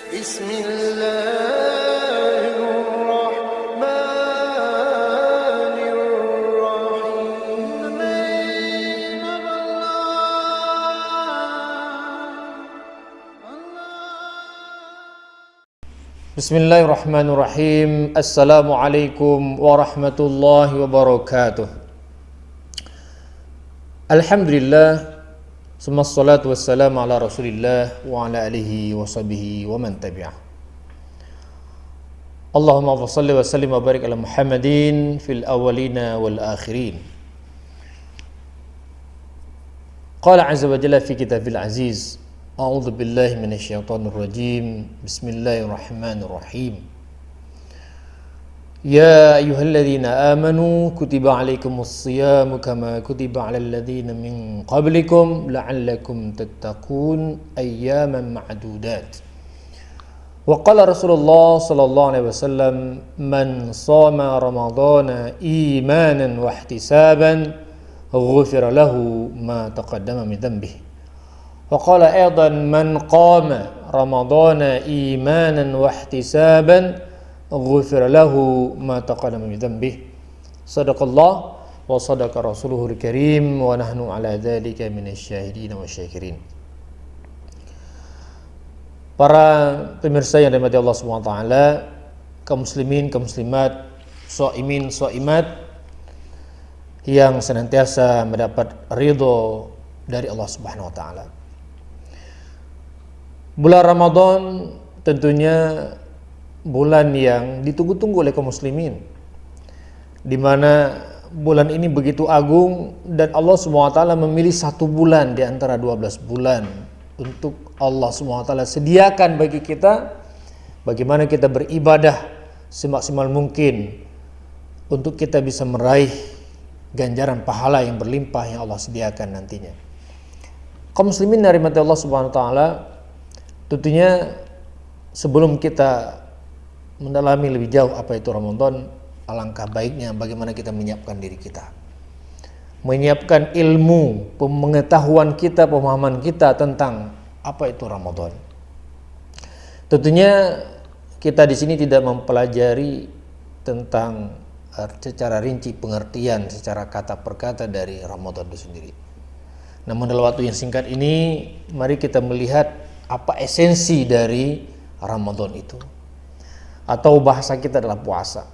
Bismillahirrahmanirrahim. Bismillahirrahmanirrahim. Assalamualaikum warahmatullahi wabarakatuh. Alhamdulillah, summa salatu wassalamu ala rasulillah wa ala alihi wa sahbihi wa man tabi'ah. Allahumma salli wa sallim wa barik ala Muhammadin fil awwalina wal akhirin. Qala azza wa jalla fi kitabil aziz, a'udzu billahi minasyaitonir rajim. Bismillahirrahmanirrahim. Ya ayyuhalladzina amanu kutiba alaikumus siyamu kama kutiba alal ladzina min qablikum la'allakum tattaqun ayyaman ma'dudat. Wa qala Rasulullah sallallahu alaihi wasallam, man shama ramadhana imanan wa ihtisaban ghufira lahu ma taqaddama min dhanbihi. Wa qala aidan, man qama ramadhana imanan wa ihtisaban ghufira lahu ma taqaddama min dhanbihi. Sadaqallah wa sadaqa rasuluhul karim wa nahnu ala dzalika minasyahidin wasyakirin. Para pemirsa yang dirahmati Allah Subhanahu wa taala, kaum muslimin, kaum muslimat, shaimin, shaimat yang senantiasa mendapat ridho dari Allah Subhanahu wa taala. Bulan Ramadan tentunya bulan yang ditunggu-tunggu oleh kaum muslimin, di mana bulan ini begitu agung dan Allah SWT memilih satu bulan di antara 12 bulan untuk Allah SWT sediakan bagi kita bagaimana kita beribadah semaksimal mungkin untuk kita bisa meraih ganjaran pahala yang berlimpah yang Allah sediakan nantinya. Kaum muslimin dari mati Allah SWT, tentunya sebelum kita mendalami lebih jauh apa itu Ramadan, alangkah baiknya bagaimana kita menyiapkan diri kita, menyiapkan ilmu, pengetahuan kita, pemahaman kita tentang apa itu Ramadan. Tentunya kita di sini tidak mempelajari tentang secara rinci pengertian secara kata per kata dari Ramadan itu sendiri. Namun dalam waktu yang singkat ini, mari kita melihat apa esensi dari Ramadan itu, atau bahasa kita adalah puasa.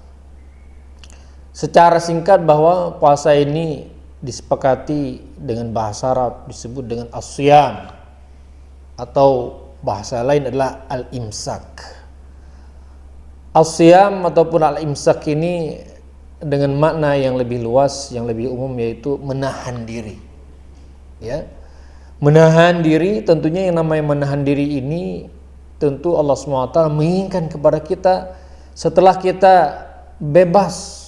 Secara singkat bahwa puasa ini disepakati dengan bahasa Arab disebut dengan as-siyam, atau bahasa lain adalah al-imsak. As-siyam ataupun al-imsak ini dengan makna yang lebih luas, yang lebih umum, yaitu menahan diri. Ya, menahan diri. Tentunya yang namanya menahan diri ini, tentu Allah SWT menginginkan kepada kita setelah kita bebas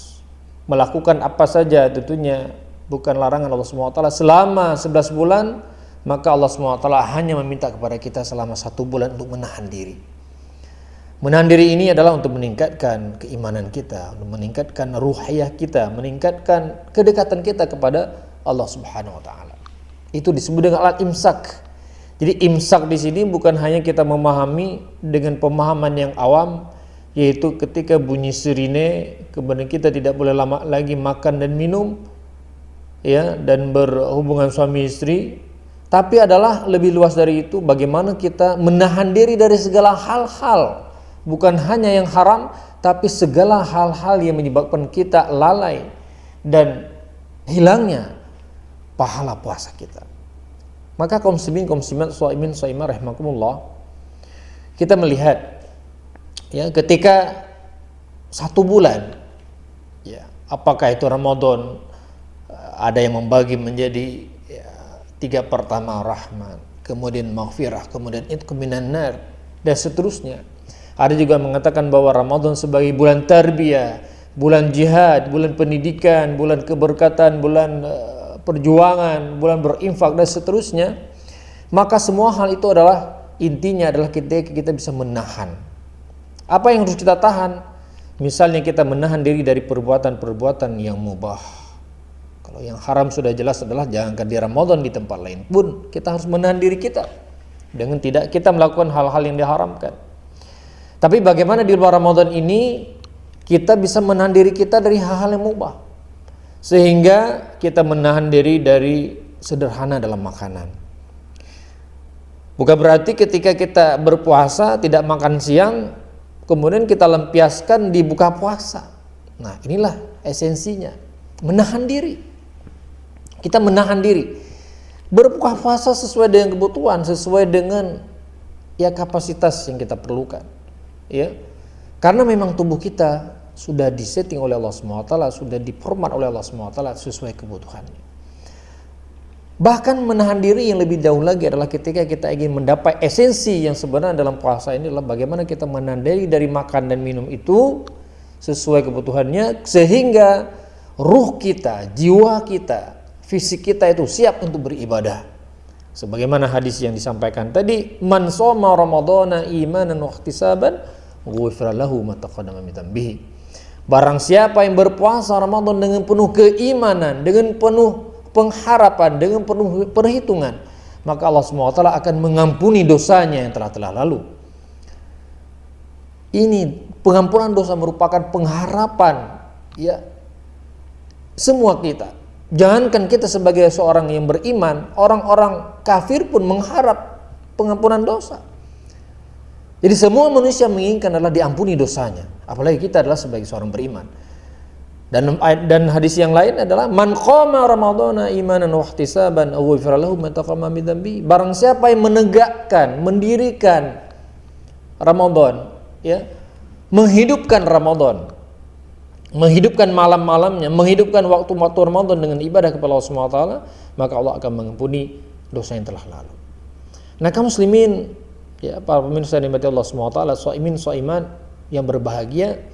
melakukan apa saja, tentunya bukan larangan Allah SWT selama 11 bulan, maka Allah SWT hanya meminta kepada kita selama 1 bulan untuk menahan diri. Menahan diri ini adalah untuk meningkatkan keimanan kita, untuk meningkatkan ruhiyah kita, meningkatkan kedekatan kita kepada Allah Subhanahu wa taala. Itu disebut dengan alat imsak. Jadi imsak di sini bukan hanya kita memahami dengan pemahaman yang awam, yaitu ketika bunyi sirine kemudian kita tidak boleh lama lagi makan dan minum, ya, dan berhubungan suami istri, tapi adalah lebih luas dari itu, bagaimana kita menahan diri dari segala hal-hal, bukan hanya yang haram, tapi segala hal-hal yang menyebabkan kita lalai dan hilangnya pahala puasa kita. Maka kaum muslimin, kaum muslimat, shaimin, shaimah rahimakumullah, kita melihat, ya, ketika 1 bulan, ya, apakah itu Ramadan, ada yang membagi menjadi 3 pertama rahmat, kemudian maghfirah, kemudian itqu minan nar, dan seterusnya. Ada juga mengatakan bahwa Ramadan sebagai bulan tarbiyah, bulan jihad, bulan pendidikan, bulan keberkatan, bulan perjuangan, bulan berinfak, dan seterusnya. Maka semua hal itu adalah intinya adalah kita bisa menahan. Apa yang harus kita tahan? Misalnya kita menahan diri dari perbuatan-perbuatan yang mubah. Kalau yang haram sudah jelas adalah jangankan di Ramadan, di tempat lain pun kita harus menahan diri kita dengan tidak kita melakukan hal-hal yang diharamkan. Tapi bagaimana di luar Ramadan ini kita bisa menahan diri kita dari hal-hal yang mubah, sehingga kita menahan diri dari sederhana dalam makanan. Bukan berarti ketika kita berpuasa tidak makan siang kemudian kita lampiaskan di buka puasa. Nah, inilah esensinya, menahan diri. Kita menahan diri, berbuka puasa sesuai dengan kebutuhan, sesuai dengan kapasitas yang kita perlukan, ya. Karena memang tubuh kita sudah disetting oleh Allah SWT, sudah diformat oleh Allah SWT sesuai kebutuhannya. Bahkan menahan diri yang lebih jauh lagi adalah ketika kita ingin mendapat esensi yang sebenarnya dalam puasa ini adalah bagaimana kita menahan diri dari makan dan minum itu sesuai kebutuhannya, sehingga ruh kita, jiwa kita, fisik kita itu siap untuk beribadah. Sebagaimana hadis yang disampaikan tadi, man shoma ramadhana imanan wa ihtisaban ghufira lahu ma taqaddama min dhanbihi. Barang siapa yang berpuasa Ramadan dengan penuh keimanan, dengan penuh pengharapan, dengan penuh perhitungan, maka Allah SWT akan mengampuni dosanya yang telah lalu. Ini pengampunan dosa merupakan pengharapan, ya, semua kita. Jangankan kita sebagai seorang yang beriman, orang-orang kafir pun mengharap pengampunan dosa. Jadi semua manusia menginginkan adalah diampuni dosanya, apalagi kita adalah sebagai seorang beriman. Dan hadis yang lain adalah man qama ramadhana imanan wa ihtisaban ghufira lahu ma taqaddama min dhanbi. Barang siapa yang menegakkan, mendirikan Ramadan, ya, menghidupkan Ramadan, menghidupkan malam-malamnya, menghidupkan waktu-waktu Ramadan dengan ibadah kepada Allah SWT, maka Allah akan mengampuni dosa yang telah lalu. Nah, kaum muslimin, ya, para pemirsa yang dimati Allah SWT, shaimin shaiman yang berbahagia,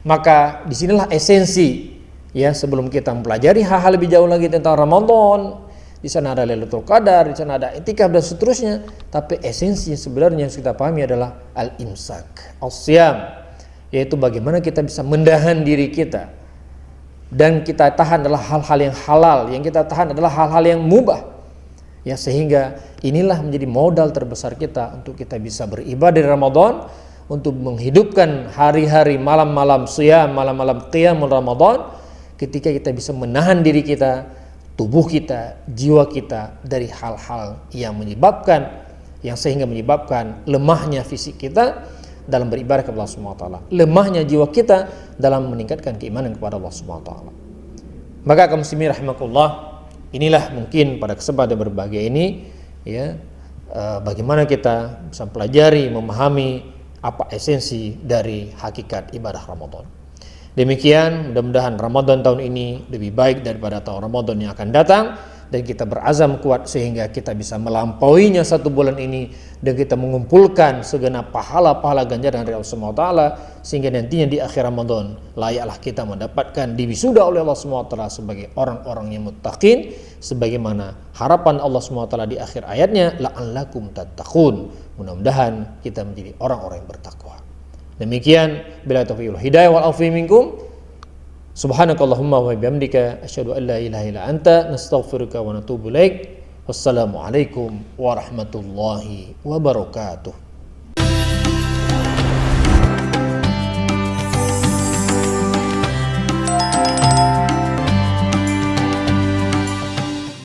maka disinilah esensi, ya, sebelum kita mempelajari hal-hal lebih jauh lagi tentang Ramadan. Di sana ada Lailatul Qadar, di sana ada i'tikaf dan seterusnya. Tapi esensi sebenarnya yang kita pahami adalah al-imsak, as-siyam, yaitu bagaimana kita bisa menahan diri kita, dan kita tahan adalah hal-hal yang halal, yang kita tahan adalah hal-hal yang mubah, ya, sehingga inilah menjadi modal terbesar kita untuk kita bisa beribadah di Ramadan, untuk menghidupkan hari-hari malam-malam siyam, malam-malam qiyamul Ramadan, ketika kita bisa menahan diri kita, tubuh kita, jiwa kita dari hal-hal yang menyebabkan, yang sehingga menyebabkan lemahnya fisik kita dalam beribadah kepada Allah SWT, lemahnya jiwa kita dalam meningkatkan keimanan kepada Allah SWT. Maka kaum muslimin rahimakumullah, inilah mungkin pada kesempatan berbahagia ini, ya, bagaimana kita bisa pelajari, memahami apa esensi dari hakikat ibadah Ramadan. Demikian, mudah-mudahan Ramadan tahun ini lebih baik daripada tahun Ramadan yang akan datang, dan kita berazam kuat sehingga kita bisa melampauinya satu bulan ini, dan kita mengumpulkan segenap pahala-pahala ganjaran dari Allah SWT, sehingga nantinya di akhir Ramadan layaklah kita mendapatkan diwisuda oleh Allah SWT sebagai orang-orang yang muttaqin, sebagaimana harapan Allah SWT di akhir ayatnya, la'allakum tattaqun. Mudah-mudahan kita menjadi orang-orang yang bertakwa. Demikian, bila taufiqul hidayah wal afi minkum. Subhanakallahumma wa bihamdika asyhadu an la ilaha illa anta nastaghfiruka wa natubu ilaik. Wassalamualaikum warahmatullahi wabarakatuh.